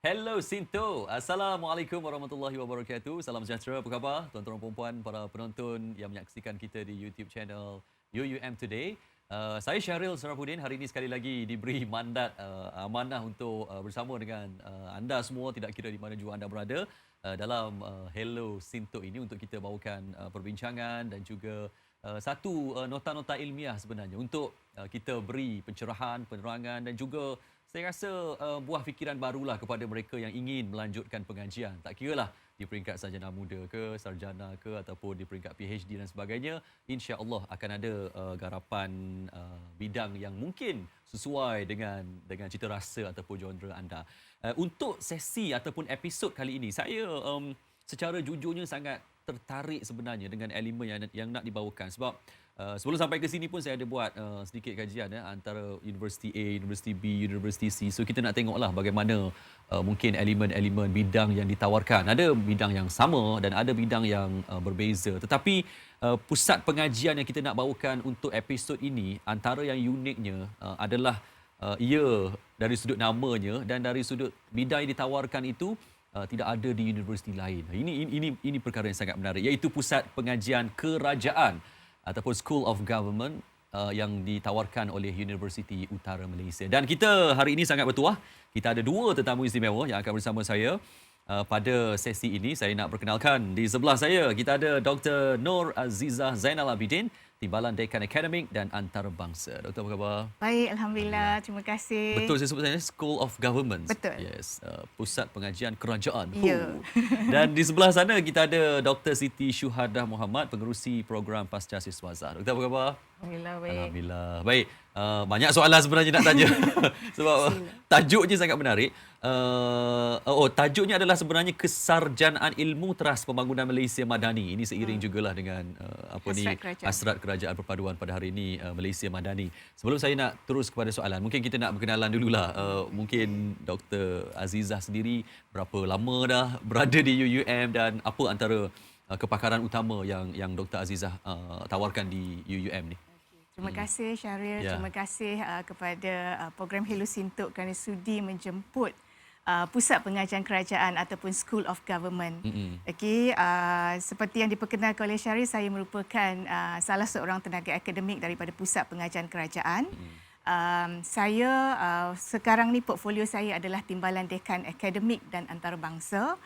Hello Sinto. Assalamualaikum warahmatullahi wabarakatuh. Salam sejahtera. Apa khabar tuan-tuan dan puan-puan, para penonton yang menyaksikan kita di YouTube channel UUM Today. Saya Syahril Sarafuddin. Hari ini sekali lagi diberi mandat amanah untuk bersama dengan anda semua, tidak kira di mana juga anda berada, dalam Hello Sinto ini untuk kita bawakan perbincangan dan juga satu nota-nota ilmiah sebenarnya untuk kita beri pencerahan, penerangan dan juga saya rasa buah fikiran barulah kepada mereka yang ingin melanjutkan pengajian. Tak kiralah di peringkat sarjana muda ke, sarjana ke ataupun di peringkat PhD dan sebagainya, insya-Allah akan ada garapan bidang yang mungkin sesuai dengan cita rasa ataupun genre anda. Untuk sesi ataupun episod kali ini, saya secara jujurnya sangat tertarik sebenarnya dengan elemen yang nak dibawakan sebab sebelum sampai ke sini pun saya ada buat sedikit kajian antara Universiti A, Universiti B, Universiti C. So kita nak tengoklah bagaimana mungkin elemen-elemen bidang yang ditawarkan. Ada bidang yang sama dan ada bidang yang berbeza. Tetapi pusat pengajian yang kita nak bawakan untuk episod ini, antara yang uniknya adalah ia dari sudut namanya dan dari sudut bidang yang ditawarkan itu tidak ada di universiti lain. Ini perkara yang sangat menarik, iaitu pusat pengajian kerajaan ataupun School of Government yang ditawarkan oleh Universiti Utara Malaysia. Dan kita hari ini sangat bertuah, kita ada dua tetamu istimewa yang akan bersama saya pada sesi ini. Saya nak perkenalkan, di sebelah saya kita ada Dr. Nur Azizah Zainal Abidin, Timbalan Dekan Akademik dan Antarabangsa. Doktor, apa khabar? Baik, Alhamdulillah. Terima kasih. Betul saya sebut saya School of Government. Betul. Yes, pusat pengajian kerajaan. Ya. Dan di sebelah sana kita ada Dr. Siti Syuhadah Muhammad, pengerusi program Pasca Siswaza. Doktor, apa khabar? Alhamdulillah, baik. Alhamdulillah. Baik. Banyak soalan sebenarnya nak tanya. Sebab tajuknya sangat menarik. Tajuknya adalah sebenarnya Kesarjanaan Ilmu Teras Pembangunan Malaysia Madani. Ini seiring jugalah dengan Hasrat Kerajaan Perpaduan pada hari ini, Malaysia Madani. Sebelum saya nak terus kepada soalan, mungkin kita nak berkenalan dululah. Mungkin Dr. Azizah sendiri berapa lama dah berada di UUM dan apa antara kepakaran utama yang Dr. Azizah tawarkan di UUM ni? Terima kasih Syahril. Ya. Terima kasih kepada program Hello Sintok kerana sudi menjemput Pusat Pengajian Kerajaan ataupun School of Government. Okey, seperti yang diperkenalkan oleh Syahril, saya merupakan salah seorang tenaga akademik daripada Pusat Pengajian Kerajaan. Saya sekarang ni portfolio saya adalah Timbalan Dekan Akademik dan Antarabangsa.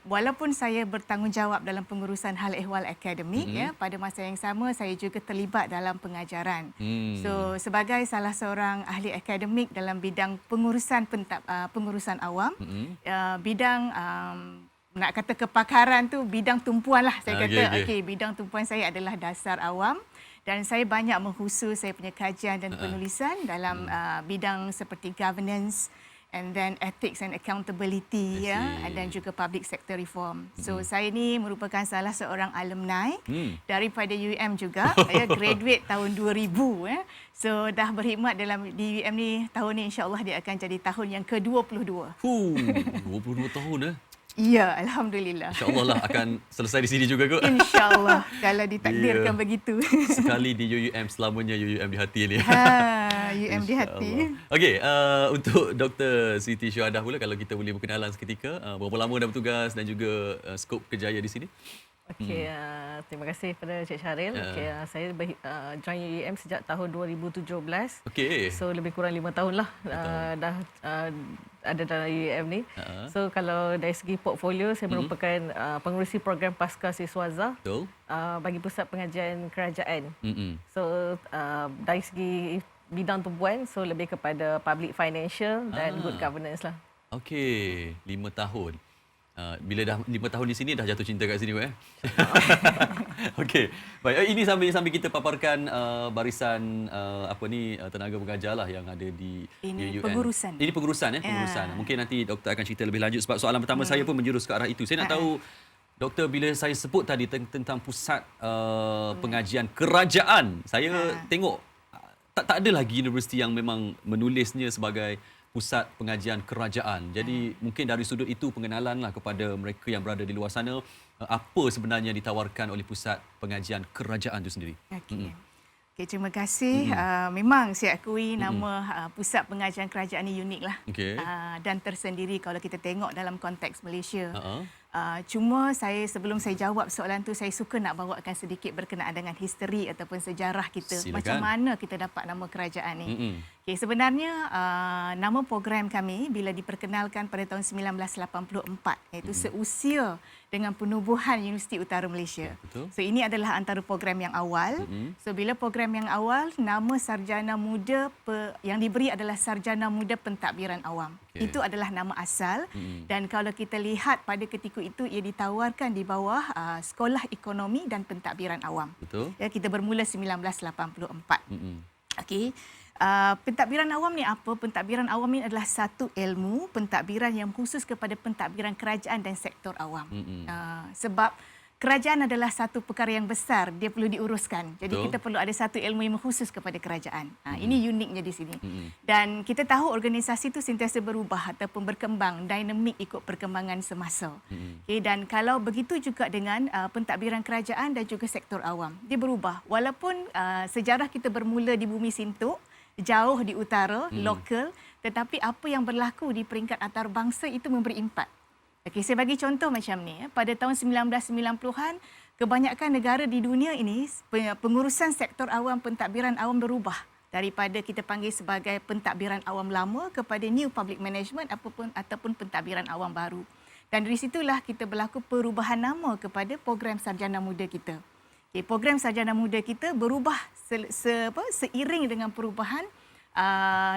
Walaupun saya bertanggungjawab dalam pengurusan hal ehwal akademik, pada masa yang sama saya juga terlibat dalam pengajaran. So sebagai salah seorang ahli akademik dalam bidang pengurusan awam, bidang nak kata kepakaran tu bidang tumpuan lah saya kata. Okey, bidang tumpuan saya adalah dasar awam. Dan saya banyak mengkhusus saya punya kajian dan penulisan dalam bidang seperti governance, and then ethics and accountability, and then juga public sector reform. So saya ni merupakan salah seorang alumni daripada UUM juga. Saya graduate tahun 2000. So dah berkhidmat di UUM ni, tahun ni insya-Allah dia akan jadi tahun yang ke-22. 22 tahun Ya, Alhamdulillah. InsyaAllah lah akan selesai di sini juga kot. InsyaAllah, kalau ditakdirkan begitu. Sekali di UUM, selamanya UUM di hati ni. UUM di hati. Okey, untuk Dr. Siti Syuhadah pula, kalau kita boleh berkenalan seketika, berapa lama dah bertugas dan juga skop kerjaya di sini? Okey, terima kasih kepada Cik Syahril. Okey, saya join UUM sejak tahun 2017. Okey. So lebih kurang 5 tahun lah dah ada dalam UUM ni. So kalau dari segi portfolio, saya merupakan pengerusi program Pasca Siswaza bagi Pusat Pengajian Kerajaan. So dari segi bidang tumpuan, so lebih kepada public financial dan good governance lah. Okey, 5 tahun. Bila dah 5 tahun di sini, dah jatuh cinta kat sini kot Okey. Baik, ini sambil kita paparkan barisan tenaga pengajar lah yang ada di Ini UUM. pengurusan. Ini pengurusan pengurusan. Mungkin nanti doktor akan cerita lebih lanjut sebab soalan pertama saya pun menjurus ke arah itu. Saya nak tahu doktor, bila saya sebut tadi tentang pusat pengajian kerajaan, saya tengok tak ada lagi universiti yang memang menulisnya sebagai pusat pengajian kerajaan. Jadi mungkin dari sudut itu pengenalanlah kepada mereka yang berada di luar sana apa sebenarnya ditawarkan oleh pusat pengajian kerajaan itu sendiri. Okey. Okay, terima kasih. Memang saya akui nama Pusat Pengajian Kerajaan ini unik lah. Dan tersendiri kalau kita tengok dalam konteks Malaysia. Cuma sebelum saya jawab soalan tu, saya suka nak bawakan sedikit berkenaan dengan history ataupun sejarah kita. Silakan. Macam mana kita dapat nama kerajaan ni. Okay, sebenarnya nama program kami bila diperkenalkan pada tahun 1984, iaitu seusia dengan penubuhan Universiti Utara Malaysia. Betul. So ini adalah antara program yang awal. So bila program yang awal, nama sarjana muda yang diberi adalah Sarjana Muda Pentadbiran Awam. Itu adalah nama asal. Dan kalau kita lihat pada ketika itu ia ditawarkan di bawah Sekolah Ekonomi dan Pentadbiran Awam. Betul. Ya, kita bermula 1984. Okey. Pentadbiran awam ni apa? Pentadbiran awam ni adalah satu ilmu pentadbiran yang khusus kepada pentadbiran kerajaan dan sektor awam. Sebab kerajaan adalah satu perkara yang besar, dia perlu diuruskan. Jadi kita perlu ada satu ilmu yang khusus kepada kerajaan. Ini uniknya di sini. Dan kita tahu organisasi itu sentiasa berubah ataupun berkembang, dinamik ikut perkembangan semasa. Okay, dan kalau begitu juga dengan pentadbiran kerajaan dan juga sektor awam, dia berubah. Walaupun sejarah kita bermula di Bumi Sintuk, jauh di utara, lokal, tetapi apa yang berlaku di peringkat antarabangsa itu memberi impak. Okey, saya bagi contoh macam ni. Pada tahun 1990-an, kebanyakan negara di dunia ini, pengurusan sektor awam, pentadbiran awam berubah daripada kita panggil sebagai pentadbiran awam lama kepada New Public Management ataupun pentadbiran awam baru. Dan dari situlah kita berlaku perubahan nama kepada program sarjana muda kita. Okay, program sarjana muda kita berubah seiring dengan perubahan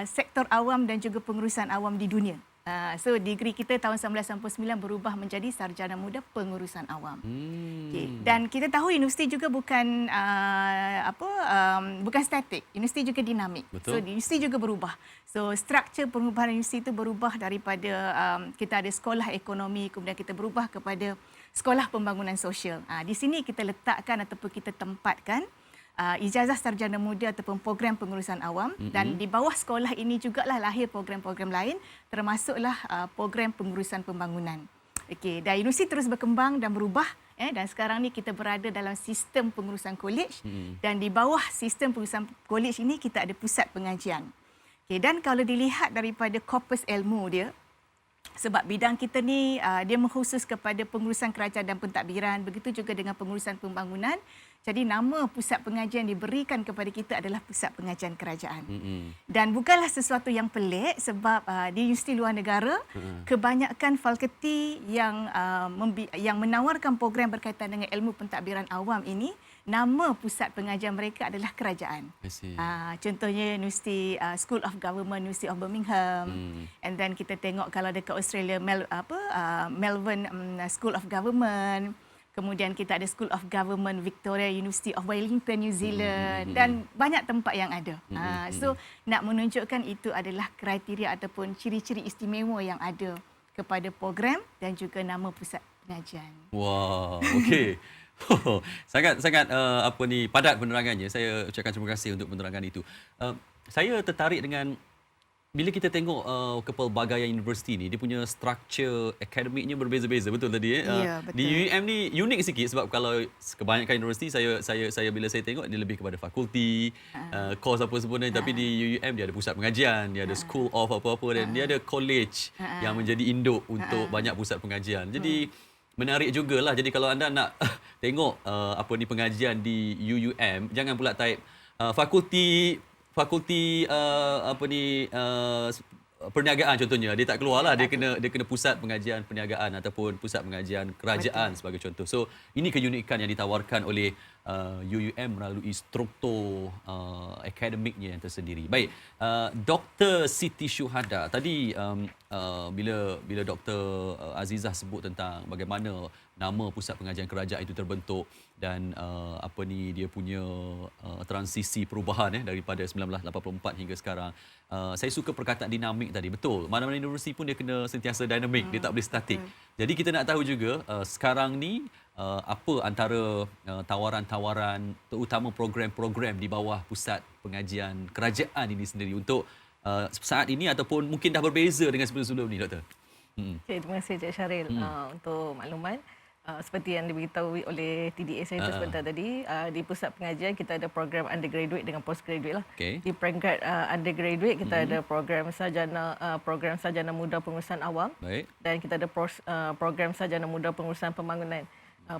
sektor awam dan juga pengurusan awam di dunia. So degree kita tahun 1999 berubah menjadi Sarjana Muda Pengurusan Awam. Okay. Dan kita tahu universiti juga bukan bukan statik. Universiti juga dinamik. Betul. So universiti juga berubah. So struktur perubahan universiti itu berubah daripada kita ada sekolah ekonomi, kemudian kita berubah kepada sekolah pembangunan sosial. Di sini kita letakkan ataupun kita tempatkan ijazah sarjana muda ataupun program pengurusan awam, dan di bawah sekolah ini jugalah lahir program-program lain, termasuklah program pengurusan pembangunan. Okey, dan universiti terus berkembang dan berubah, dan sekarang ni kita berada dalam sistem pengurusan kolej, dan di bawah sistem pengurusan kolej ini kita ada pusat pengajian. Okey, dan kalau dilihat daripada korpus ilmu dia, sebab bidang kita ni dia mengkhusus kepada pengurusan kerajaan dan pentadbiran, begitu juga dengan pengurusan pembangunan. Jadi nama pusat pengajian diberikan kepada kita adalah Pusat Pengajian Kerajaan. Dan bukanlah sesuatu yang pelik sebab di universiti luar negara, kebanyakan fakulti yang menawarkan program berkaitan dengan ilmu pentadbiran awam ini, nama pusat pengajian mereka adalah kerajaan. Contohnya University School of Government, University of Birmingham. And then kita tengok kalau dekat Australia, Melbourne School of Government. Kemudian kita ada School of Government Victoria, University of Wellington, New Zealand, dan banyak tempat yang ada. So nak menunjukkan itu adalah kriteria ataupun ciri-ciri istimewa yang ada kepada program dan juga nama pusat pengajian. Wah, okey. Sangat padat penerangannya. Saya ucapkan terima kasih untuk penerangan itu. Saya tertarik dengan bila kita tengok kepelbagaian universiti ni, dia punya struktur akademiknya berbeza-beza, betul tadi? Ya, betul. Di UUM ni unik sikit sebab kalau kebanyakan universiti saya bila saya tengok dia lebih kepada fakulti, course apa sebenarnya, tapi di UUM dia ada pusat pengajian, dia ada school of apa-apa, dan dia ada college yang menjadi induk untuk banyak pusat pengajian. Jadi menarik jugalah. Jadi kalau anda nak tengok pengajian di UUM, jangan pula type fakulti perniagaan contohnya, dia tak keluarlah, dia kena pusat pengajian perniagaan ataupun pusat pengajian kerajaan sebagai contoh. So ini keunikan yang ditawarkan oleh UUM melalui struktur akademiknya yang tersendiri. Baik, Dr. Siti Syuhada tadi bila Dr. Azizah sebut tentang bagaimana nama pusat pengajian kerajaan itu terbentuk dan dia punya transisi perubahan daripada 1984 hingga sekarang. Saya suka perkataan dinamik tadi. Betul. Mana-mana universiti pun dia kena sentiasa dinamik, dia tak boleh statik. Jadi kita nak tahu juga sekarang ni apa antara tawaran-tawaran terutama program-program di bawah pusat pengajian kerajaan ini sendiri untuk saat ini ataupun mungkin dah berbeza dengan sebelum-sebelum ni, Doktor. Okay, terima kasih Cik Syaril untuk makluman. seperti yang diberitahu oleh TDA saya itu sebentar tadi, di pusat pengajian kita ada program undergraduate dengan postgraduate lah. Di peringkat undergraduate kita ada program sarjana muda pengurusan awam. Dan kita ada program sarjana muda pengurusan pembangunan.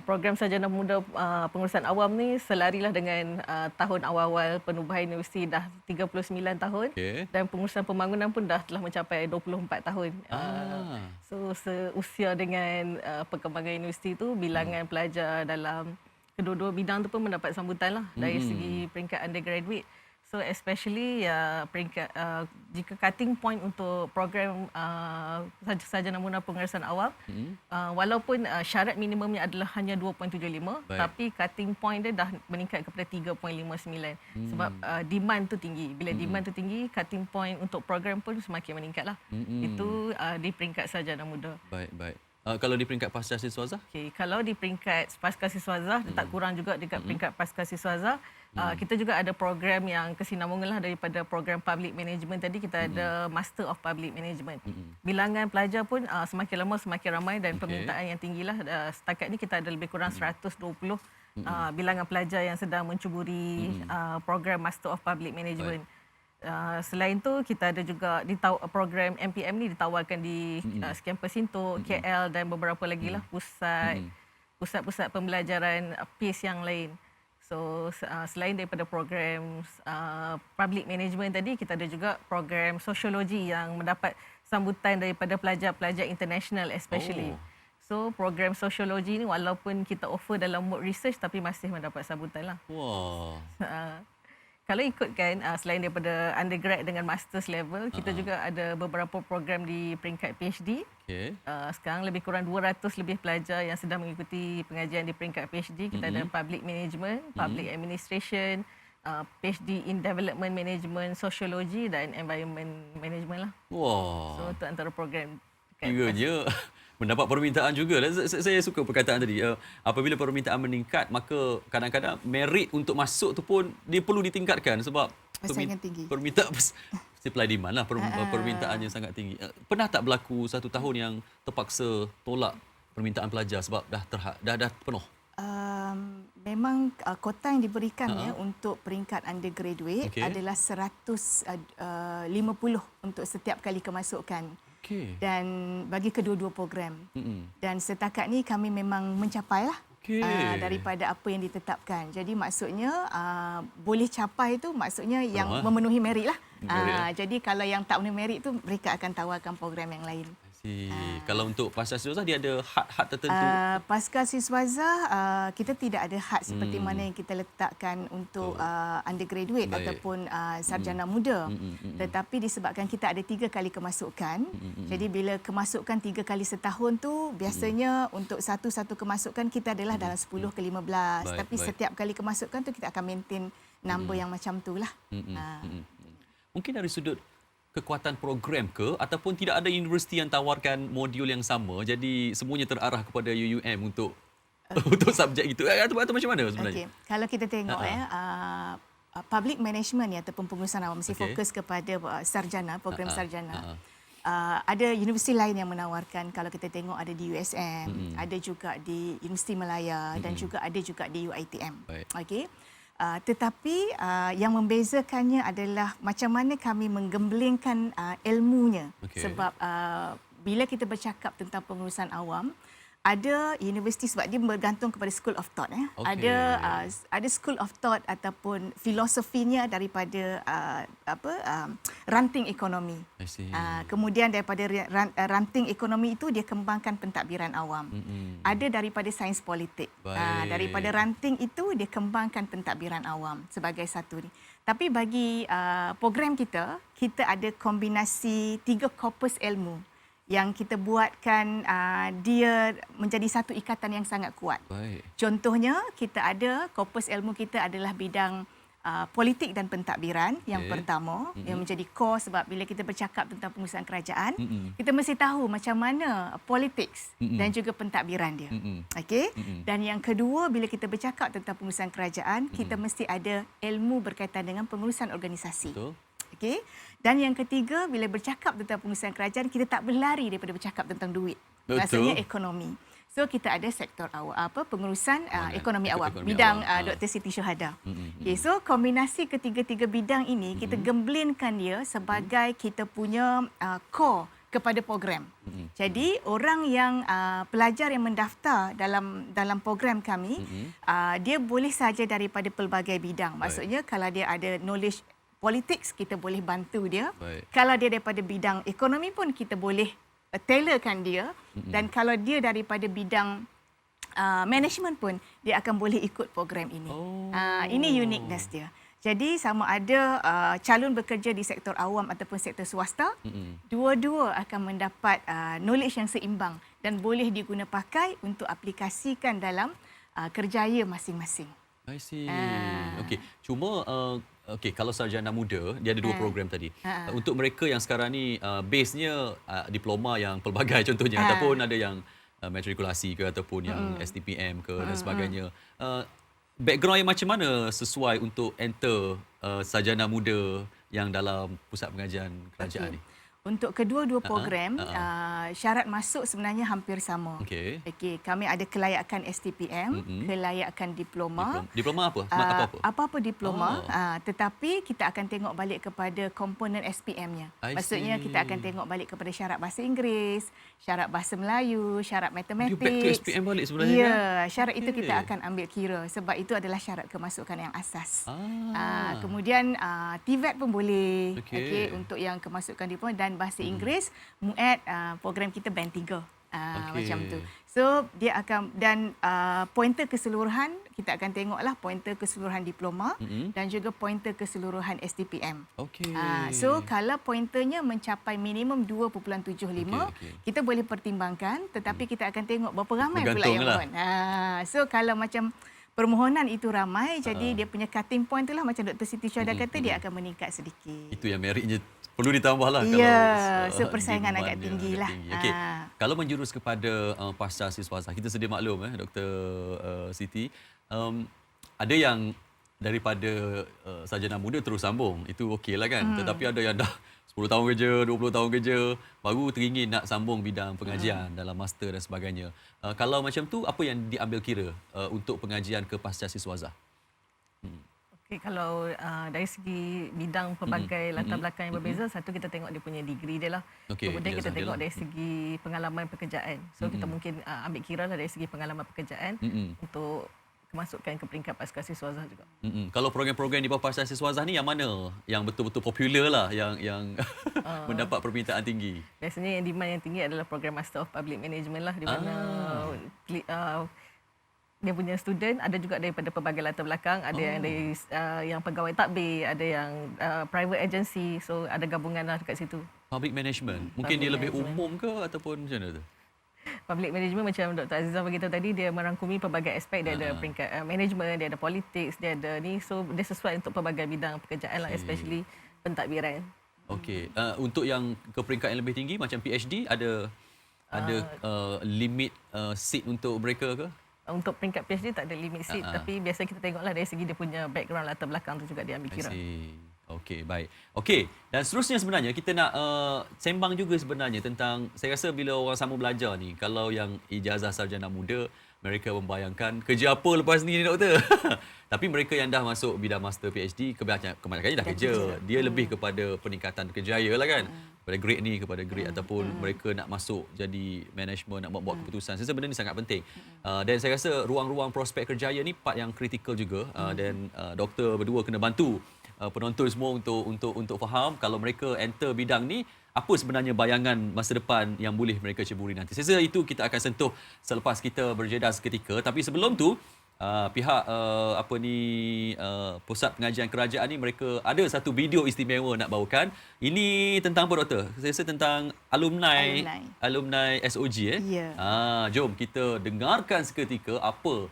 Program sarjana muda pengurusan awam ni selarilah dengan tahun awal-awal penubuhan universiti dah 39 tahun dan pengurusan pembangunan pun dah telah mencapai 24 tahun. So seusia dengan perkembangan universiti tu, bilangan pelajar dalam kedua-dua bidang tu pun mendapat sambutan lah dari segi peringkat undergraduate. So especially peringkat jika cutting point untuk program sarjana muda pengurusan awam, walaupun syarat minimumnya adalah hanya 2.75, tapi cutting point dia dah meningkat kepada 3.59 sebab demand tu tinggi. Bila demand tu tinggi, cutting point untuk program pun semakin meningkatlah. Itu di peringkat sarjana muda. Baik. Kalau di peringkat pasca siswaza? Kalau di peringkat pasca siswaza, tak kurang juga dekat peringkat pasca siswaza. Kita juga ada program yang kesinambungan daripada program public management tadi. Kita ada Master of Public Management. Bilangan pelajar pun semakin lama semakin ramai dan permintaan yang tinggilah. Setakat ni kita ada lebih kurang 120 bilangan pelajar yang sedang mencuburi program Master of Public Management. Selain tu kita ada juga program MPM ni ditawarkan di kampus Sintok, KL dan beberapa lagi lah pusat-pusat pembelajaran PACE yang lain. So selain daripada program public management tadi, kita ada juga program sosiologi yang mendapat sambutan daripada pelajar-pelajar international especially. So program sosiologi ni walaupun kita offer dalam mode research tapi masih mendapat sambutan lah. Kalau ikutkan selain daripada undergrad dengan masters level, kita juga ada beberapa program di peringkat PhD. Sekarang lebih kurang 200 lebih pelajar yang sedang mengikuti pengajian di peringkat PhD. Kita ada public management, public administration, PhD in development management, sociology dan environment management lah. So itu antara program. Kiranya mendapat permintaan juga. Saya suka perkataan tadi. Apabila permintaan meningkat, maka kadang-kadang merit untuk masuk tu pun dia perlu ditingkatkan sebab persaingan tinggi. Permintaan supply demand lah, permintaannya sangat tinggi. Pernah tak berlaku satu tahun yang terpaksa tolak permintaan pelajar sebab dah penuh? Memang kota yang diberikan untuk peringkat undergraduate adalah 150 untuk setiap kali kemasukan. Dan bagi kedua-dua program. Dan setakat ni kami memang mencapailah daripada apa yang ditetapkan. Jadi maksudnya boleh capai tu maksudnya yang memenuhi merit lah. Jadi kalau yang tak memenuhi merit tu mereka akan tawarkan program yang lain. Kalau untuk pasca siswaza dia ada had tertentu? Pasca siswaza kita tidak ada had seperti mana yang kita letakkan untuk undergraduate ataupun sarjana muda. Tetapi disebabkan kita ada 3 kali kemasukan, jadi bila kemasukan 3 kali setahun tu biasanya untuk satu kemasukan kita adalah dalam 10 ke 15. Tapi setiap kali kemasukan tu kita akan maintain number yang macam tu lah. Mungkin dari sudut kekuatan program ke ataupun tidak ada universiti yang tawarkan modul yang sama jadi semuanya terarah kepada UUM untuk untuk subjek itu atau macam mana sebenarnya? Kalau kita tengok public management ataupun pengurusan awam mesti fokus kepada sarjana, program sarjana. Ada universiti lain yang menawarkan, kalau kita tengok ada di USM, ada juga di Universiti Malaya dan juga ada juga di UiTM. Tetapi yang membezakannya adalah macam mana kami menggemblengkan ilmunya. Sebab bila kita bercakap tentang pengurusan awam, ada universiti sebab dia bergantung kepada school of thought. Ada school of thought ataupun filosofinya daripada ranting ekonomi. Kemudian daripada ranting ekonomi itu dia kembangkan pentadbiran awam. Ada daripada sains politik. Daripada ranting itu dia kembangkan pentadbiran awam sebagai satu ni. Tapi bagi program kita ada kombinasi 3 korpus ilmu yang kita buatkan dia menjadi satu ikatan yang sangat kuat. Contohnya kita ada korpus ilmu kita adalah bidang politik dan pentadbiran yang pertama yang menjadi core sebab bila kita bercakap tentang pengurusan kerajaan kita mesti tahu macam mana politics dan juga pentadbiran dia. Dan yang kedua bila kita bercakap tentang pengurusan kerajaan kita mesti ada ilmu berkaitan dengan pengurusan organisasi. Dan yang ketiga, bila bercakap tentang pengurusan kerajaan, kita tak berlari daripada bercakap tentang duit. Maksudnya ekonomi. So kita ada sektor awam, pengurusan ekonomi awam, ekonomi bidang awam. Dr. Siti Syuhada. Okay, so kombinasi ketiga-tiga bidang ini kita gemblinkan dia sebagai kita punya core kepada program. Jadi orang yang pelajar yang mendaftar dalam program kami, dia boleh saja daripada pelbagai bidang. Maksudnya kalau dia ada knowledge politics, kita boleh bantu dia. Kalau dia daripada bidang ekonomi pun kita boleh tailorkan dia, dan kalau dia daripada bidang management pun dia akan boleh ikut program ini. Ini uniqueness dia. Jadi sama ada calon bekerja di sektor awam ataupun sektor swasta, dua-dua akan mendapat knowledge yang seimbang dan boleh diguna pakai untuk aplikasikan dalam kerjaya masing-masing. I see. Okey, cuma kalau sarjana muda, dia ada dua program tadi. Untuk mereka yang sekarang ni base-nya diploma yang pelbagai contohnya, ataupun ada yang matrikulasi ke ataupun yang STPM ke dan sebagainya. Background yang macam mana sesuai untuk enter sarjana muda yang dalam pusat pengajian kerajaan ni? Untuk kedua-dua program, syarat masuk sebenarnya hampir sama. Okey. Kami ada kelayakan STPM, kelayakan diploma. Diploma apa? Apa-apa? Apa-apa diploma, tetapi kita akan tengok balik kepada komponen SPM-nya. Maksudnya kita akan tengok balik kepada syarat bahasa Inggeris, syarat bahasa Melayu, syarat matematik. Dia back to SPM balik sebenarnya. Ya, syarat itu kita akan ambil kira sebab itu adalah syarat kemasukan yang asas. Kemudian TVET pun boleh untuk yang kemasukan diploma, dan bahasa Inggeris, MUET, program kita band 3. Macam tu. So dia akan, dan pointer keseluruhan kita akan tengoklah pointer keseluruhan diploma dan juga pointer keseluruhan STPM. So kalau pointernya mencapai minimum 2.75, kita boleh pertimbangkan, tetapi kita akan tengok berapa ramai pula yang mohon. So kalau macam permohonan itu ramai, jadi dia punya cutting point itulah macam Dr. Siti Syuhada kata, dia akan meningkat sedikit. Itu yang meritnya perlu ditambahlah kalau so persaingan agak tinggi lah. Okey. Kalau menjurus kepada pasca siswasa, kita sedia maklum Dr. Siti, ada yang daripada sarjana muda terus sambung, itu okeylah kan. Tetapi ada yang dah 10 tahun kerja, 20 tahun kerja, baru teringin nak sambung bidang pengajian dalam master dan sebagainya. Kalau macam tu, apa yang diambil kira untuk pengajian ke pasca siswasa? Kalau dari segi bidang pelbagai latar belakang yang berbeza, satu kita tengok dia punya degree dia lah. Kemudian kita tengok dari segi pengalaman pekerjaan. So kita mungkin ambil kira lah dari segi pengalaman pekerjaan untuk kemasukan ke peringkat pasca siswasa juga. Kalau program-program di bawah pasca siswasa ni yang mana yang betul-betul popular lah, yang mendapat permintaan tinggi? Biasanya yang demand yang tinggi adalah program Master of Public Management lah, di mana dia punya student ada juga daripada pelbagai latar belakang, ada yang dari yang pegawai takbir, ada yang private agency, so ada gabungan lah dekat situ. Public management, mungkin dia lebih umum ke ataupun macam mana tu? Public management macam Dr. Azizah beritahu tadi, dia merangkumi pelbagai aspek, dia ada peringkat management, dia ada politics, dia ada ni, so dia sesuai untuk pelbagai bidang pekerjaan lah, especially pentadbiran. Okey, untuk yang ke peringkat yang lebih tinggi macam PhD, ada limit seat untuk mereka ke? Untuk peringkat PhD tak ada limit seat, tapi biasa kita tengoklah dari segi dia punya background latar belakang tu juga dia ambil kira. Okey, baik. Okey, dan seterusnya sebenarnya kita nak sembang juga sebenarnya tentang, saya rasa bila orang sama belajar ni, kalau yang ijazah sarjana muda, mereka membayangkan kerja apa lepas ni doktor. Tapi mereka yang dah masuk bidang master PhD, kebanyakannya dah kerja. Dia lebih kepada peningkatan kerjaya lah kan. Kepada grade ni, kepada grade ataupun mereka nak masuk jadi management, nak buat keputusan. Saya rasa benda ni sangat penting. Dan saya rasa ruang-ruang prospek kerjaya ni part yang kritikal juga. Dan doktor berdua kena bantu penonton semua untuk faham kalau mereka enter bidang ni, apa sebenarnya bayangan masa depan yang boleh mereka ceburi nanti. Saya rasa itu kita akan sentuh selepas kita berjeda seketika. Tapi sebelum tu, pihak Pusat Pengajian Kerajaan ni, mereka ada satu video istimewa nak bawakan. Ini tentang apa doktor? Saya rasa tentang alumni SOG jom kita dengarkan seketika apa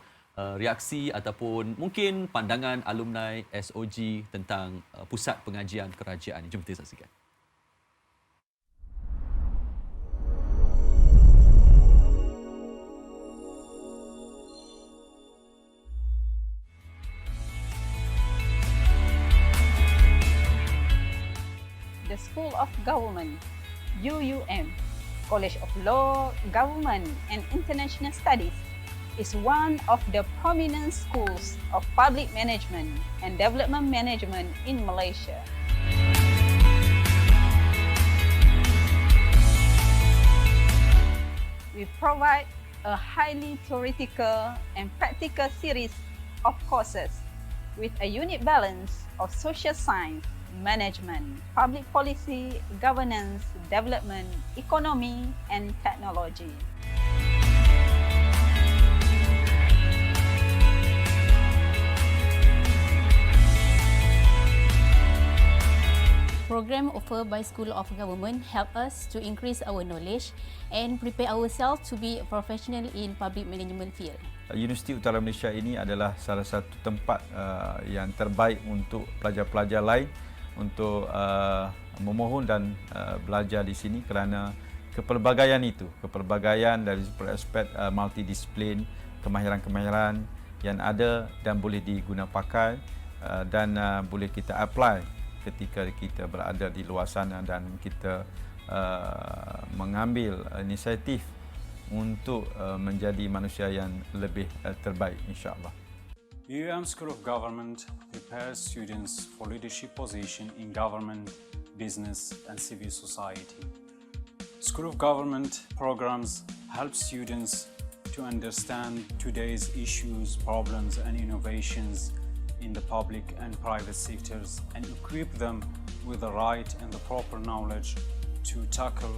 reaksi ataupun mungkin pandangan alumni SOG tentang Pusat Pengajian Kerajaan ini. Jom kita saksikan. The School of Government, UUM, College of Law, Government and International Studies is one of the prominent schools of public management and development management in Malaysia. We provide a highly theoretical and practical series of courses with a unique balance of social science, management, public policy, governance, development, economy, and technology. Program offered by School of Government help us to increase our knowledge and prepare ourselves to be a professional in public management field. Universiti Utara Malaysia ini adalah salah satu tempat yang terbaik untuk pelajar-pelajar lain untuk memohon dan belajar di sini kerana kepelbagaian itu, kepelbagaian dari aspek multidisiplin, kemahiran-kemahiran yang ada dan boleh diguna pakai dan boleh kita apply ketika kita berada di luar sana dan kita mengambil inisiatif untuk menjadi manusia yang lebih terbaik, insya-Allah. UUM School of Government prepares students for leadership position in government, business and civil society. School of Government programs help students to understand today's issues, problems and innovations in the public and private sectors and equip them with the right and the proper knowledge to tackle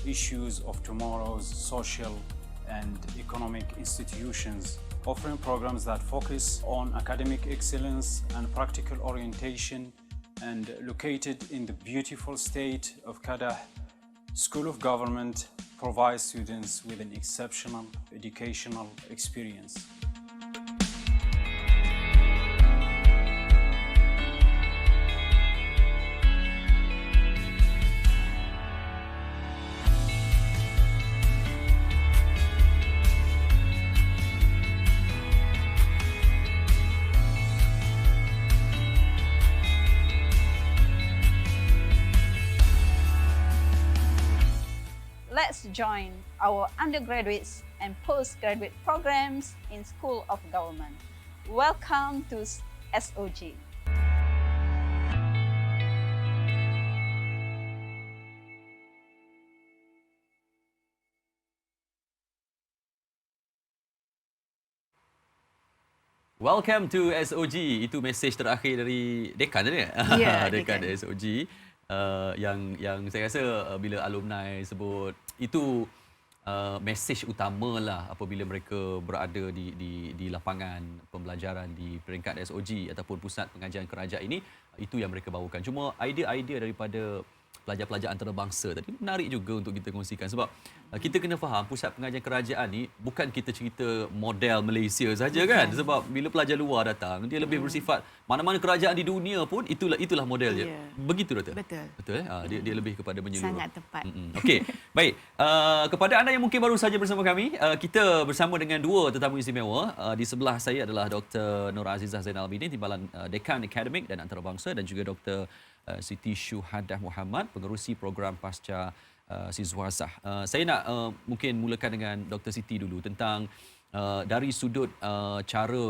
issues of tomorrow's social and economic institutions, offering programs that focus on academic excellence and practical orientation. And located in the beautiful state of Kedah, School of Government provides students with an exceptional educational experience. Let's join our undergraduates and postgraduate programs in School of Government. Welcome to SOG. Welcome to SOG. Itu mesej terakhir dari dekan tadi. Ya, dekan dekan. SOG. Yang saya rasa bila alumni sebut itu mesej utamalah apabila mereka berada di lapangan pembelajaran di peringkat SOG ataupun pusat pengajian kerajaan ini, itu yang mereka bawakan. Cuma idea-idea daripada pelajar-pelajar antarabangsa tadi menarik juga untuk kita kongsikan sebab kita kena faham pusat pengajian kerajaan ni bukan kita cerita model Malaysia saja kan, sebab bila pelajar luar datang dia lebih bersifat mana-mana kerajaan di dunia pun itulah model je. Begitu Doktor? Betul. Dia lebih kepada menyeluruh. Sangat tepat. Okey. Baik, kepada anda yang mungkin baru saja bersama kami, kita bersama dengan dua tetamu istimewa. Di sebelah saya adalah Dr. Nur Azizah Zainal Abidin, Timbalan Dekan Akademik dan Antarabangsa, dan juga Dr. Siti Syuhadah Muhammad, pengerusi program pasca Sizwazah. Saya nak mungkin mulakan dengan Dr. Siti dulu tentang dari sudut cara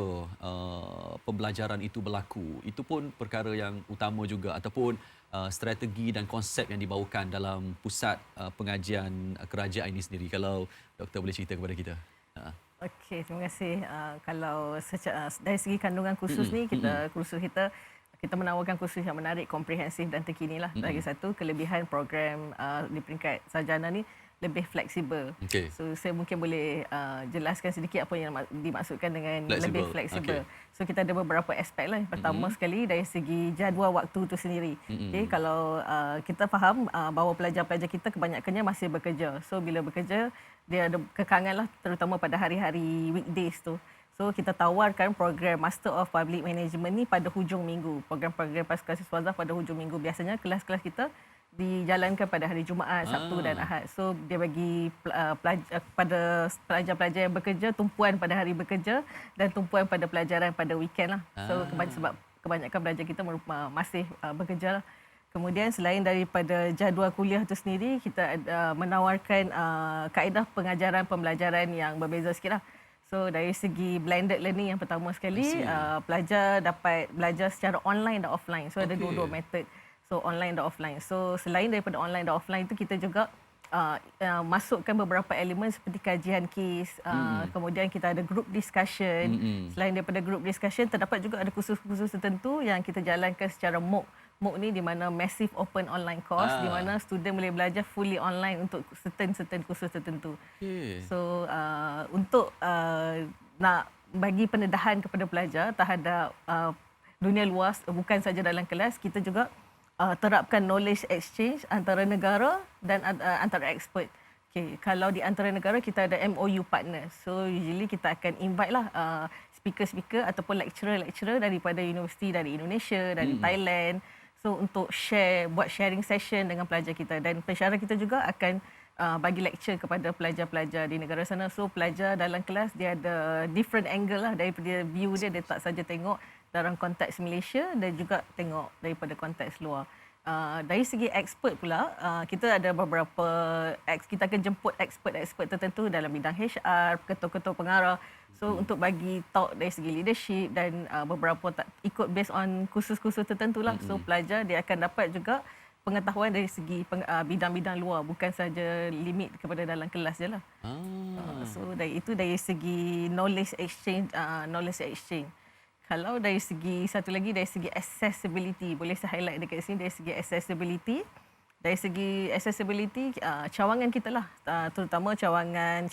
pembelajaran itu berlaku. Itu pun perkara yang utama juga, ataupun strategi dan konsep yang dibawakan dalam pusat pengajian kerajaan ini sendiri. Kalau Doktor boleh cerita kepada kita. Okey, terima kasih. Kalau dari segi kandungan kursus ni, kursus kita menawarkan kursus yang menarik, komprehensif dan terkini lah. Lagi satu, kelebihan program di peringkat sarjana ni lebih fleksibel. Okay. So saya mungkin boleh jelaskan sedikit apa yang dimaksudkan dengan lebih fleksibel. Okay. So kita ada beberapa aspek lah. Pertama sekali dari segi jadual waktu tu sendiri. Okay, kalau kita faham bahawa pelajar-pelajar kita kebanyakannya masih bekerja. So bila bekerja, dia ada kekangan lah, terutama pada hari-hari weekdays tu. So kita tawarkan program Master of Public Management ni pada hujung minggu. Program-program pasca Sizwazah pada hujung minggu. Biasanya kelas-kelas kita dijalankan pada hari Jumaat, Sabtu dan Ahad. So dia bagi pada pelajar-pelajar yang bekerja tumpuan pada hari bekerja dan tumpuan pada pelajaran pada weekend lah. So sebab kebanyakan pelajar kita masih bekerja lah. Kemudian selain daripada jadual kuliah itu sendiri, kita menawarkan kaedah pengajaran pembelajaran yang berbeza sikit lah. So dari segi blended learning yang pertama sekali, pelajar dapat belajar secara online dan offline. So ada dua-dua method. So online dan offline. So selain daripada online dan offline itu, kita juga masukkan beberapa elemen seperti kajian kes, kemudian kita ada group discussion. Selain daripada group discussion, terdapat juga ada kursus-kursus tertentu yang kita jalankan secara MOOC. MOOC ni di mana Massive Open Online Course, di mana student boleh belajar fully online untuk certain kursus tertentu. So untuk nak bagi pendedahan kepada pelajar terhadap dunia luas, bukan saja dalam kelas, kita juga terapkan knowledge exchange antara negara dan antara expert. Kalau di antara negara, kita ada MOU partner. So usually kita akan invite lah speaker-speaker ataupun lecturer-lecturer daripada universiti dari Indonesia, dari Thailand. So untuk buat sharing session dengan pelajar kita, dan pensyarah kita juga akan bagi lecture kepada pelajar-pelajar di negara sana. So pelajar dalam kelas dia ada different angle lah daripada view dia tak saja tengok dalam konteks Malaysia dan juga tengok daripada konteks luar. Dari segi expert pula, kita ada beberapa, kita akan jemput expert tertentu dalam bidang HR, ketua-ketua pengarah. So untuk bagi talk dari segi leadership dan beberapa ikut based on kursus-kursus tertentu lah. So pelajar dia akan dapat juga pengetahuan dari segi bidang-bidang luar, bukan saja limit kepada dalam kelas je lah. So dari segi knowledge exchange. Kalau dari segi satu lagi, dari segi accessibility, boleh saya highlight dekat sini dari segi accessibility. Dari segi accessibility, cawangan kita lah, terutama cawangan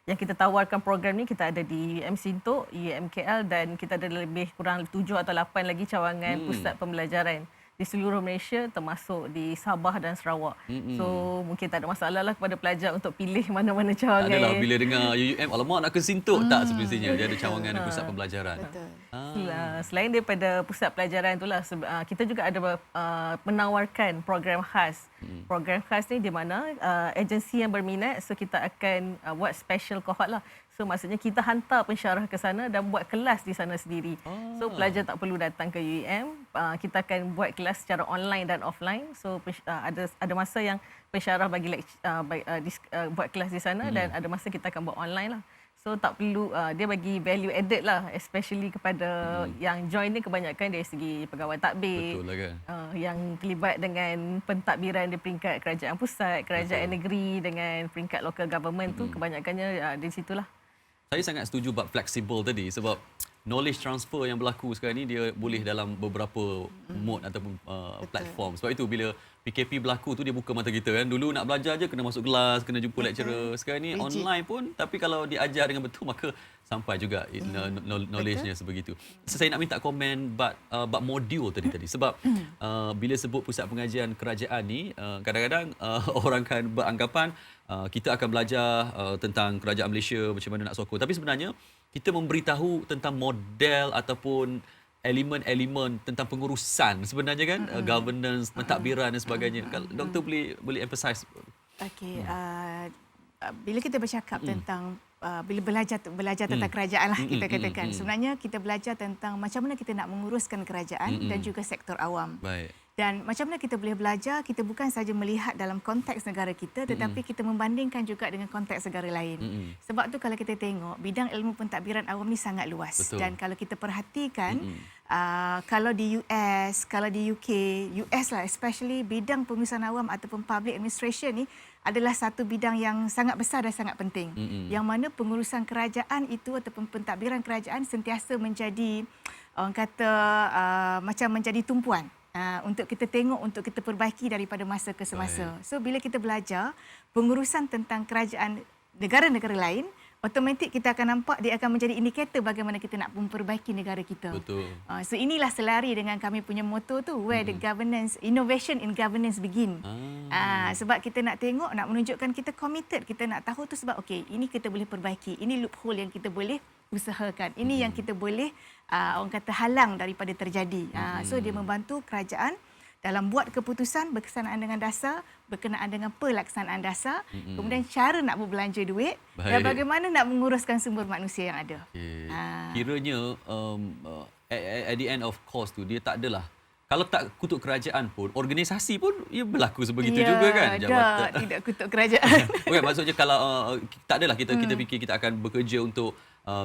yang kita tawarkan program ni, kita ada di UM Sintok, UMKL, dan kita ada lebih kurang 7 atau 8 lagi cawangan pusat pembelajaran di seluruh Malaysia, termasuk di Sabah dan Sarawak. So mungkin tak ada masalah lah kepada pelajar untuk pilih mana-mana cawangan. Adalah bila dengar UUM, alamak nak ke Sintok, tak semestinya dia ada cawangan dan pusat pembelajaran. Betul. Selain daripada pusat pelajaran itulah, kita juga ada menawarkan program khas. Program khas ni di mana agensi yang berminat, so kita akan buat special cohort lah. So maksudnya kita hantar pensyarah ke sana dan buat kelas di sana sendiri. So pelajar tak perlu datang ke UUM. Kita akan buat kelas secara online dan offline. So ada masa yang pensyarah buat kelas di sana, dan ada masa kita akan buat online lah. So tak perlu, dia bagi value added lah, especially kepada yang join ni kebanyakan dari segi pegawai tadbir. Betul lah kan. Yang terlibat dengan pentadbiran di peringkat kerajaan pusat, kerajaan negeri dengan peringkat local government tu kebanyakannya di situlah. Saya sangat setuju bab fleksibel tadi, sebab knowledge transfer yang berlaku sekarang ni dia boleh dalam beberapa mode ataupun platform. Sebab itu bila PKP berlaku tu dia buka mata kita kan. Dulu nak belajar je kena masuk kelas, kena jumpa lecturer. Sekarang ni online pun, tapi kalau diajar dengan betul maka sampai juga knowledge-nya sebegitu. Saya nak minta komen bab modul tadi sebab bila sebut pusat pengajian kerajaan ni, kadang-kadang orang kan beranggapan kita akan belajar tentang kerajaan Malaysia, macam mana nak sokong. Tapi sebenarnya kita memberitahu tentang model ataupun elemen-elemen tentang pengurusan sebenarnya kan, governance, pentadbiran dan sebagainya. Kalau doktor boleh emphasize. Okey, bila kita bercakap tentang bila belajar tentang kerajaan lah, kita katakan, sebenarnya kita belajar tentang macam mana kita nak menguruskan kerajaan dan juga sektor awam. Baik. Dan macam mana kita boleh belajar, kita bukan saja melihat dalam konteks negara kita, tetapi kita membandingkan juga dengan konteks negara lain. Sebab tu kalau kita tengok, bidang ilmu pentadbiran awam ni sangat luas. Betul. Dan kalau kita perhatikan, kalau di US, kalau di UK, US lah especially, bidang pengurusan awam ataupun public administration ni adalah satu bidang yang sangat besar dan sangat penting. Yang mana pengurusan kerajaan itu ataupun pentadbiran kerajaan sentiasa menjadi, orang kata, macam menjadi tumpuan. Untuk kita tengok, untuk kita perbaiki daripada masa ke semasa. So bila kita belajar pengurusan tentang kerajaan negara-negara lain, automatik kita akan nampak dia akan menjadi indikator bagaimana kita nak memperbaiki negara kita. Betul. So inilah selari dengan kami punya motto tu, where the governance, innovation in governance begin. Sebab kita nak tengok, nak menunjukkan kita committed, kita nak tahu tu sebab okey, ini kita boleh perbaiki, ini loophole yang kita boleh usahakan, ini yang kita boleh orang kata halang daripada terjadi. So dia membantu kerajaan dalam buat keputusan berkenaan dengan dasar, berkenaan dengan pelaksanaan dasar, kemudian cara nak berbelanja duit, dan bagaimana nak menguruskan sumber manusia yang ada. Kiranya at the end of course tu dia tak adalah, kalau tak kutuk kerajaan pun, organisasi pun ia berlaku sebegitu juga kan? Ya, tidak kutuk kerajaan. Okay, maksudnya kalau tak adalah kita fikir kita akan bekerja untuk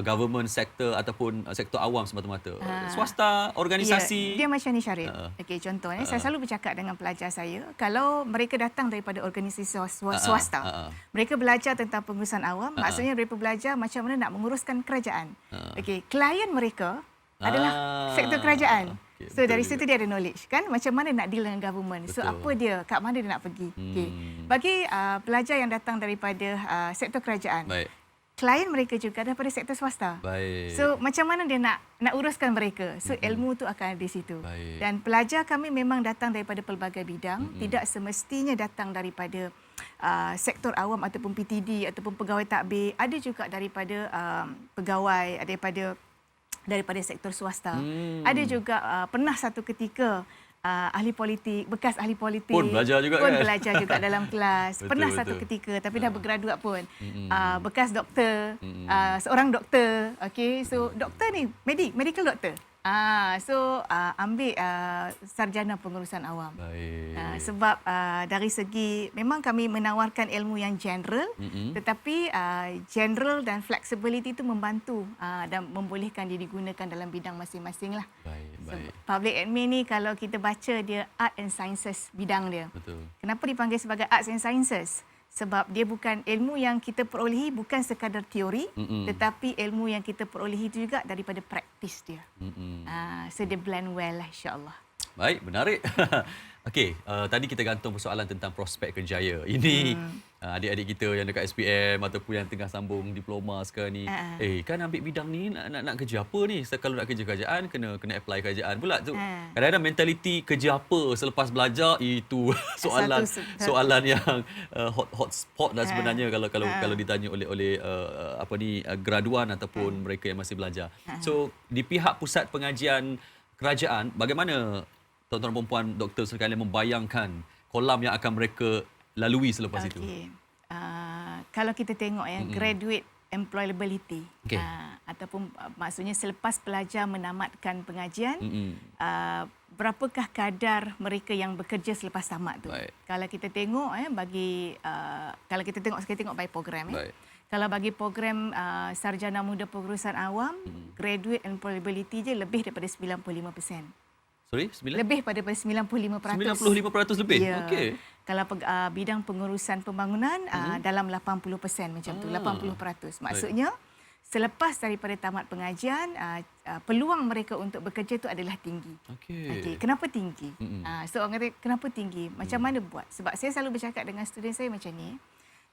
government sector ataupun sektor awam semata-mata. Swasta, organisasi. Dia macam ni Syaril. Okey, contohnya saya selalu bercakap dengan pelajar saya, kalau mereka datang daripada organisasi swasta, mereka belajar tentang pengurusan awam, maksudnya mereka belajar macam mana nak menguruskan kerajaan. Okey, klien mereka adalah sektor kerajaan. Okay, so dari situ dia ada knowledge kan, macam mana nak deal dengan government. So apa dia, kat mana dia nak pergi. Okey. Bagi pelajar yang datang daripada sektor kerajaan, Baik. klien mereka juga daripada sektor swasta. Baik. So macam mana dia nak uruskan mereka. So ilmu tu akan ada di situ. Baik. Dan pelajar kami memang datang daripada pelbagai bidang, tidak semestinya datang daripada sektor awam ataupun PTD ataupun pegawai takbir, ada juga daripada pegawai, daripada sektor swasta. Ada juga pernah satu ketika ahli politik, bekas ahli politik Pun belajar juga kan? belajar juga dalam kelas. Betul, Pernah betul. satu ketika tapi dah bergraduat pun. Bekas doktor, seorang doktor. Okey, so doktor ni medical doctor. So ambil sarjana pengurusan awam. Baik. Sebab dari segi memang kami menawarkan ilmu yang general, tetapi general dan flexibility itu membantu dan membolehkan dia digunakan dalam bidang masing-masing lah. Baik. Public admin ni kalau kita baca dia art and sciences bidang dia. Betul. Kenapa dipanggil sebagai arts and sciences? Sebab dia bukan ilmu yang kita perolehi bukan sekadar teori, tetapi ilmu yang kita perolehi itu juga daripada praktis dia. So dia blend well lah, insya-Allah. Baik, menarik. Okey, tadi kita gantung persoalan tentang prospek kerjaya. Ini adik-adik kita yang dekat SPM ataupun yang tengah sambung diploma sekarang ni. Kan ambil bidang ni nak kerja apa ni? Kalau nak kerja kerajaan kena apply kerajaan pula tu. Kadang-kadang mentaliti kerja apa selepas belajar itu soalan yang hot spot dah sebenarnya kalau ditanya oleh graduan ataupun mereka yang masih belajar. So di pihak pusat pengajian kerajaan, bagaimana tuan-tuan perempuan doktor sekalian membayangkan kolam yang akan mereka lalui selepas itu? Kalau kita tengok graduate employability ataupun maksudnya selepas pelajar menamatkan pengajian, berapakah kadar mereka yang bekerja selepas tamat tu? Baik. Kalau kita tengok kalau kita tengok by program kalau bagi program sarjana muda pengurusan awam, graduate employability je lebih daripada 95%. Sorry, 9? Lebih pada 95%. 95% lebih? Ya. Okey. Kalau bidang pengurusan pembangunan dalam 80% macam tu, 80%. Maksudnya selepas daripada tamat pengajian, peluang mereka untuk bekerja tu adalah tinggi. Okey. Kenapa tinggi? So orang kata kenapa tinggi? Macam mana buat? Sebab saya selalu bercakap dengan student saya macam ni.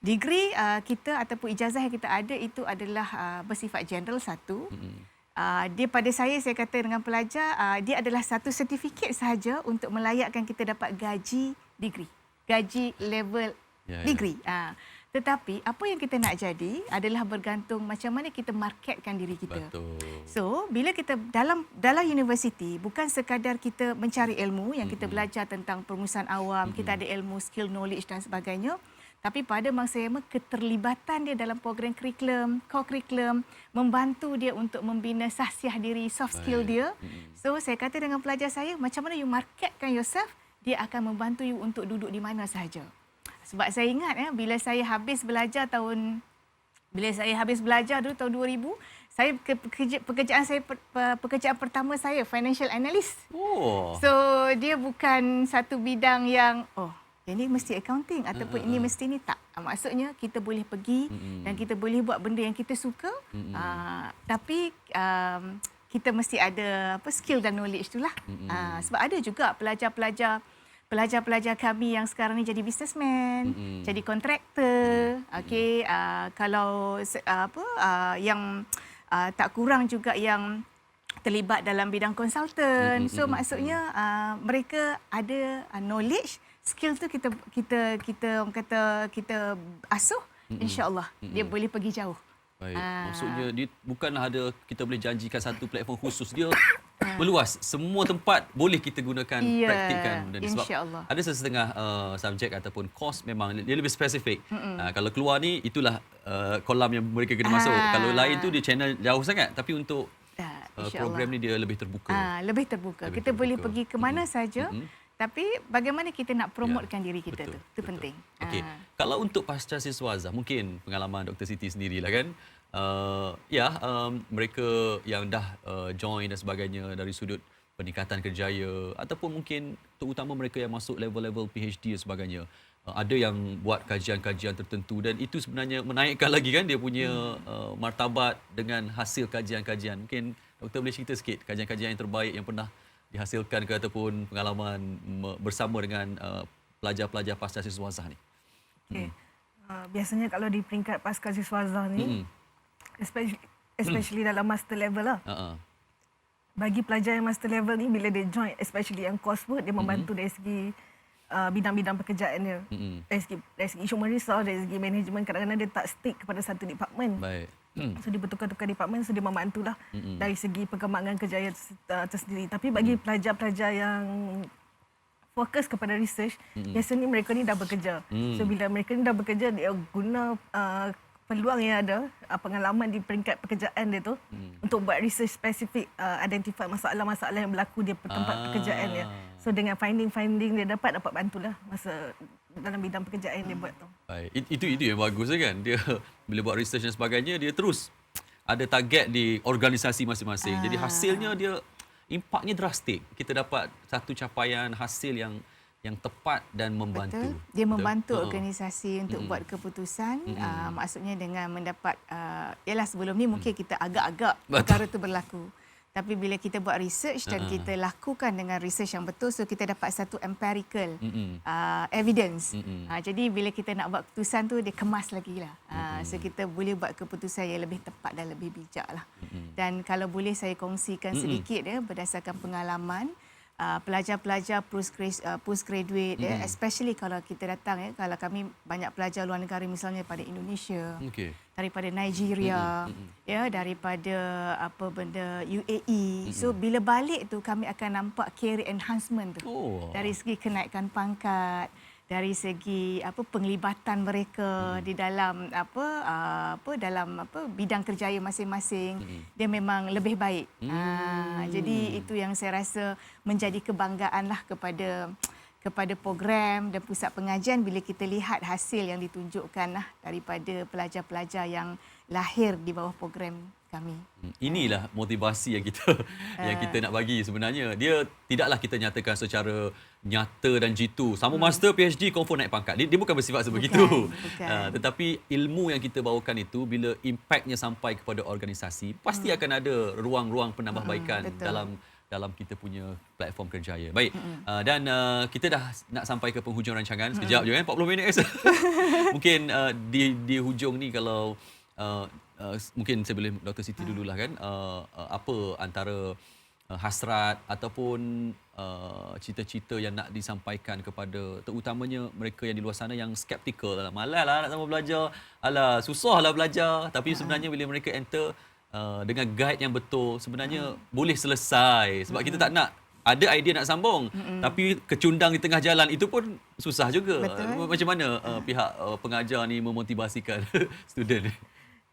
Degree kita ataupun ijazah yang kita ada itu adalah bersifat general satu. Dia pada saya kata dengan pelajar, dia adalah satu sertifikat sahaja untuk melayakkan kita dapat gaji degree. Gaji level degree. Tetapi apa yang kita nak jadi adalah bergantung macam mana kita marketkan diri kita. Betul. So, bila kita dalam universiti, bukan sekadar kita mencari ilmu yang kita belajar tentang pengurusan awam, kita ada ilmu, skill, knowledge dan sebagainya. Tapi pada masa yang sama, keterlibatan dia dalam program kurikulum, co-kurikulum, membantu dia untuk membina sahsiah diri, soft skill dia. So, saya kata dengan pelajar saya, macam mana you marketkan yourself, dia akan membantu you untuk duduk di mana sahaja. Sebab saya ingat, bila saya habis belajar dulu tahun 2000, pekerjaan pertama saya, financial analyst. So, dia bukan satu bidang yang, ini mesti accounting ataupun ini mesti ni, tak. Maksudnya kita boleh pergi dan kita boleh buat benda yang kita suka, tapi kita mesti ada skill dan knowledge itulah. Sebab ada juga pelajar-pelajar kami yang sekarang ni jadi businessman, jadi kontraktor. Okey, kalau yang tak kurang juga yang terlibat dalam bidang konsultan. So maksudnya mereka ada knowledge, skill tu kita orang kata kita asuh, insya-Allah dia boleh pergi jauh. Baik. Maksudnya dia bukanlah kita boleh janjikan satu platform khusus, dia meluas. Semua tempat boleh kita gunakan, praktikkan benda ni. Sebab ada setengah subjek ataupun course memang dia lebih spesifik. Kalau keluar ni itulah kolam yang mereka kena masuk. Kalau lain tu dia channel jauh sangat, tapi untuk program ni dia lebih terbuka. Lebih terbuka. Kita boleh pergi ke mana saja. Tapi bagaimana kita nak promotekan diri kita tu. Itu penting. Okey. Kalau untuk pasca siswaza, mungkin pengalaman Dr. Siti sendirilah kan. Mereka yang dah join dan sebagainya dari sudut peningkatan kerjaya ataupun mungkin terutama mereka yang masuk level-level PhD dan sebagainya. Ada yang buat kajian-kajian tertentu dan itu sebenarnya menaikkan lagi kan dia punya martabat dengan hasil kajian-kajian. Mungkin Doktor boleh cerita sikit kajian-kajian yang terbaik yang pernah dihasilkan ke ataupun pengalaman bersama dengan pelajar-pelajar pasca siswaza ni. Okay. Biasanya kalau di peringkat pasca siswaza ni, especially dalam master level lah. Bagi pelajar yang master level ni, bila dia join, especially yang coursework, dia membantu dari segi bidang-bidang pekerjaan dia. Dari segi human resource, dari segi management, kadang-kadang dia tak stick kepada satu department. Baik. So dia bertukar-tukar department, so dia membantulah dari segi perkembangan kerjaya tersendiri. Tapi bagi pelajar-pelajar yang fokus kepada research, biasanya mereka ni dah bekerja. So bila mereka ni dah bekerja, dia guna peluang yang ada, pengalaman di peringkat pekerjaan dia tu untuk buat research spesifik, identify masalah-masalah yang berlaku di tempat pekerjaan dia. So dengan finding-finding dia dapat bantulah masa dalam bidang pekerjaan yang dia buat tu. Baik. Itu yang bagus kan. Dia bila buat research dan sebagainya, dia terus ada target di organisasi masing-masing. Jadi hasilnya dia impaknya drastik. Kita dapat satu capaian hasil yang tepat dan membantu. Betul. Dia membantu organisasi untuk buat keputusan. Maksudnya dengan mendapat, ialah sebelum ni mungkin kita agak-agak perkara itu berlaku. Tapi bila kita buat research dan kita lakukan dengan research yang betul, so kita dapat satu empirical evidence. Jadi bila kita nak buat keputusan tu, dia kemas lagi lah. So kita boleh buat keputusan yang lebih tepat dan lebih bijak lah. Dan kalau boleh saya kongsikan sedikit berdasarkan pengalaman, pelajar-pelajar postgraduate, especially kalau kita datang, kalau kami banyak pelajar luar negara misalnya daripada Indonesia, daripada Nigeria, daripada UAE. So bila balik tu kami akan nampak career enhancement tu. Dari segi kenaikan pangkat, dari segi penglibatan mereka di dalam bidang kerjaya masing-masing, dia memang lebih baik. Jadi itu yang saya rasa menjadi kebanggaan lah kepada program dan pusat pengajian bila kita lihat hasil yang ditunjukkan lah daripada pelajar-pelajar yang lahir di bawah program kami. Inilah motivasi yang kita nak bagi sebenarnya. Dia tidaklah kita nyatakan secara nyata dan jitu. Sama master PhD confirm naik pangkat. Dia bukan bersifat sebegitu. Bukan. Tetapi ilmu yang kita bawakan itu bila impaknya sampai kepada organisasi, pasti akan ada ruang-ruang penambahbaikan dalam kita punya platform kerjaya. Baik. Dan kita dah nak sampai ke penghujung rancangan. Sekejap je kan, 40 minit. Mungkin di hujung ni kalau mungkin saya boleh Dr. Siti dululah kan, apa antara hasrat ataupun cita-cita yang nak disampaikan kepada terutamanya mereka yang di luar sana yang skeptikal, malas lah nak sama belajar, alah susahlah belajar, tapi sebenarnya bila mereka enter dengan guide yang betul sebenarnya boleh selesai, sebab kita tak nak ada idea nak sambung tapi kecundang di tengah jalan, itu pun susah juga. Macam mana pihak pengajar ni memotivasikan student?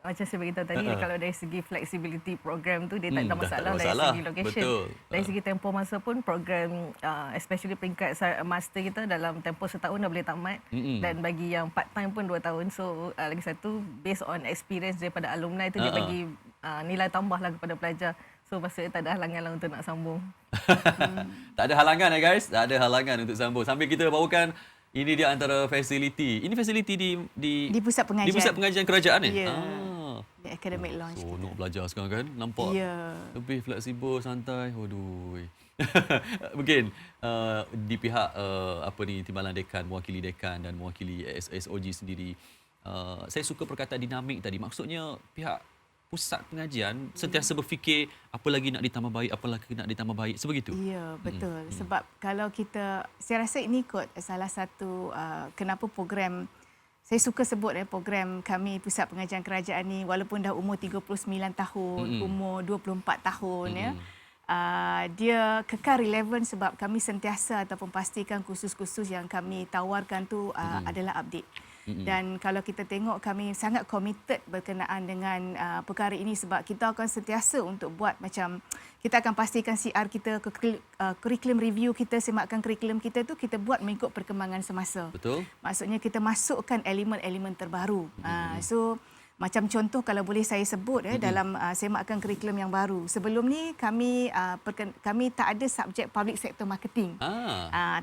Macam saya beritahu tadi, kalau dari segi flexibility program tu dia tak ada masalah dari segi location. Dari segi tempoh masa pun program especially peringkat master kita dalam tempoh setahun dah boleh tamat, dan bagi yang part time pun 2 tahun. So lagi satu, based on experience daripada alumni tu, dia bagi nilai tambah lah kepada pelajar. So maksudnya tak ada halangan lah untuk nak sambung. Tak ada halangan guys, tak ada halangan untuk sambung. Sambil kita bawakan, ini dia antara fasiliti. Ini fasiliti di pusat pengajian. Di pusat pengajian kerajaan ni. Di academic lounge. Nak belajar sekarang kan, nampak lebih fleksibel, santai. Waduh. Mungkin di pihak timbalan dekan, mewakili dekan dan mewakili SOG sendiri, saya suka perkataan dinamik tadi. Maksudnya pihak pusat pengajian sentiasa berfikir apa lagi nak ditambah baik, sebegitu. Ya, betul. Sebab kalau kita, saya rasa ini kot salah satu kenapa program, saya suka sebut program kami Pusat Pengajian Kerajaan ni, walaupun dah umur 39 tahun, umur 24 tahun dia kekal relevan sebab kami sentiasa ataupun pastikan kursus-kursus yang kami tawarkan tu adalah update. Dan kalau kita tengok, kami sangat committed berkenaan dengan perkara ini sebab kita akan sentiasa untuk buat macam kita akan pastikan CR kita, curriculum review kita, semakkan curriculum kita tu kita buat mengikut perkembangan semasa. Betul. Maksudnya kita masukkan elemen-elemen terbaru. So macam contoh kalau boleh saya sebut dalam semakkan kurikulum yang baru. Sebelum ni kami tak ada subjek public sector marketing.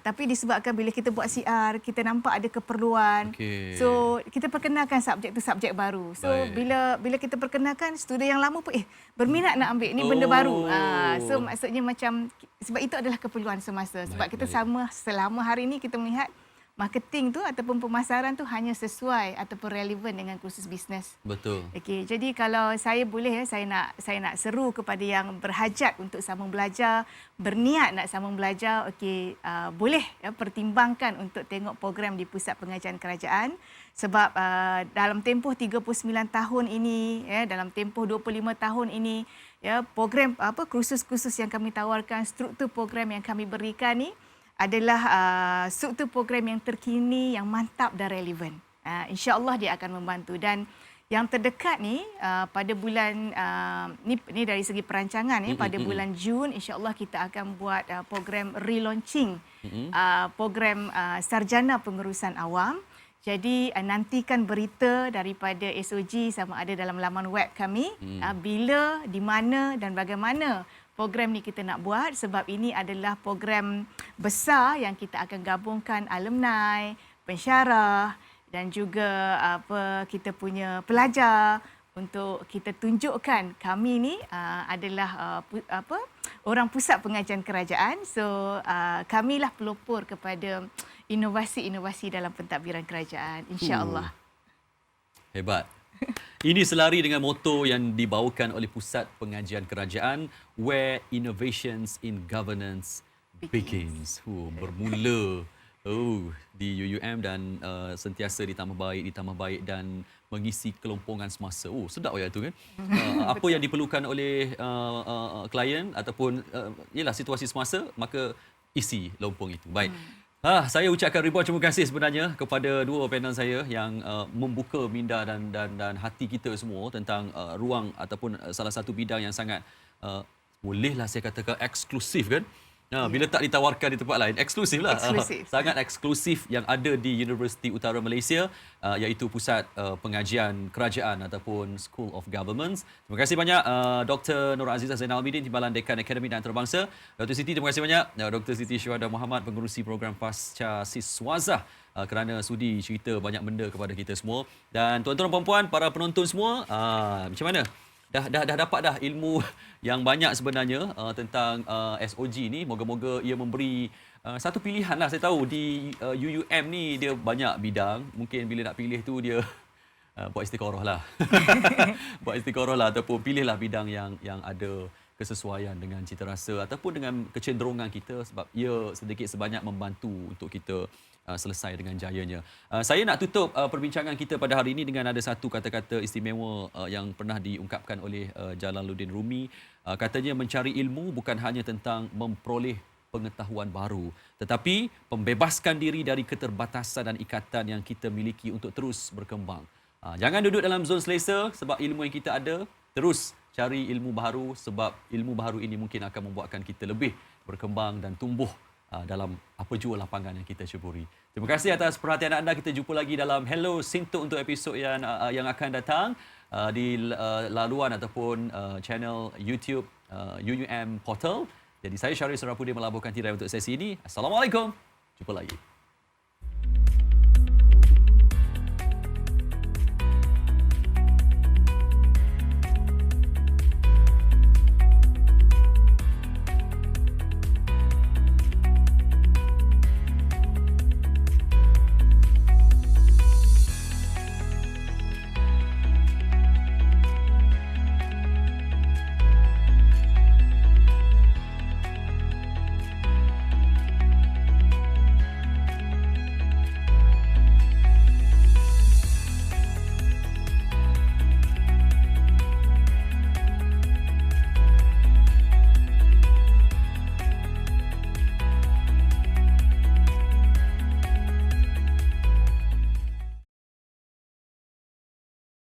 Tapi disebabkan bila kita buat CR, kita nampak ada keperluan. So kita perkenalkan subjek tu subjek baru. So bila kita perkenalkan, student yang lama pun berminat nak ambil ni benda baru. So maksudnya macam sebab itu adalah keperluan semasa. Sebab kita selama hari ni kita melihat marketing tu ataupun pemasaran tu hanya sesuai ataupun relevan dengan kursus bisnes. Betul. Okey, jadi kalau saya boleh saya nak seru kepada yang berhajat untuk sambung belajar, berniat nak sambung belajar, okey, boleh pertimbangkan untuk tengok program di Pusat Pengajian Kerajaan sebab dalam tempoh 39 tahun ini, dalam tempoh 25 tahun ini, program kursus-kursus yang kami tawarkan, struktur program yang kami berikan ni adalah struktur program yang terkini, yang mantap dan relevan. InsyaAllah dia akan membantu. Dan yang terdekat ni pada bulan ni dari segi perancangan pada bulan Jun insyaAllah kita akan buat program relaunching program sarjana pengurusan awam. Jadi nantikan berita daripada SOG sama ada dalam laman web kami bila, di mana dan bagaimana program ni kita nak buat sebab ini adalah program besar yang kita akan gabungkan alumni, pensyarah dan juga kita punya pelajar untuk kita tunjukkan kami ni adalah orang pusat pengajian kerajaan. So kamilah pelopor kepada inovasi-inovasi dalam pentadbiran kerajaan, insya-Allah. Hebat. Ini selari dengan moto yang dibawakan oleh Pusat Pengajian Kerajaan, where innovations in governance begins. Bermula di UUM dan sentiasa ditambah baik dan mengisi kelompongan semasa. Sedap ayat tu kan. Apa yang diperlukan oleh klien ataupun ialah situasi semasa, maka isi lompong itu. Baik. Saya ucapkan ribuan terima kasih sebenarnya kepada dua panel saya yang membuka minda dan hati kita semua tentang ruang ataupun salah satu bidang yang sangat bolehlah saya katakan eksklusif kan. Bila tak ditawarkan di tempat lain, eksklusif lah. Sangat eksklusif yang ada di Universiti Utara Malaysia, iaitu Pusat Pengajian Kerajaan ataupun School of Governments. Terima kasih banyak Dr. Nur Azizah Zainal Abidin, Timbalan Dekan Akademi dan Antarabangsa. Dr. Siti, terima kasih banyak. Dr. Siti Syuhada Muhammad, pengerusi program Pasca Siswazah, kerana sudi cerita banyak benda kepada kita semua. Dan tuan-tuan dan puan-puan, para penonton semua, macam mana? Dah dapat dah ilmu yang banyak sebenarnya tentang SOG ni. Moga-moga ia memberi satu pilihan lah. Saya tahu di UUM ni dia banyak bidang. Mungkin bila nak pilih tu dia buat istikharah lah. Buat istikharah lah ataupun pilihlah bidang yang ada kesesuaian dengan cita rasa ataupun dengan kecenderungan kita sebab ia sedikit sebanyak membantu untuk kita selesai dengan jayanya. Saya nak tutup perbincangan kita pada hari ini dengan ada satu kata-kata istimewa yang pernah diungkapkan oleh Jalaluddin Rumi. Katanya mencari ilmu bukan hanya tentang memperoleh pengetahuan baru, tetapi membebaskan diri dari keterbatasan dan ikatan yang kita miliki untuk terus berkembang. Jangan duduk dalam zon selesa sebab ilmu yang kita ada, terus cari ilmu baru sebab ilmu baru ini mungkin akan membuatkan kita lebih berkembang dan tumbuh dalam apa jua lapangan yang kita ceburi. Terima kasih atas perhatian anda. Kita jumpa lagi dalam Hello Sintuk untuk episod yang akan datang di laluan ataupun channel YouTube UUM Portal. Jadi saya Syaril Serapudin melabuhkan tirai untuk sesi ini. Assalamualaikum. Jumpa lagi.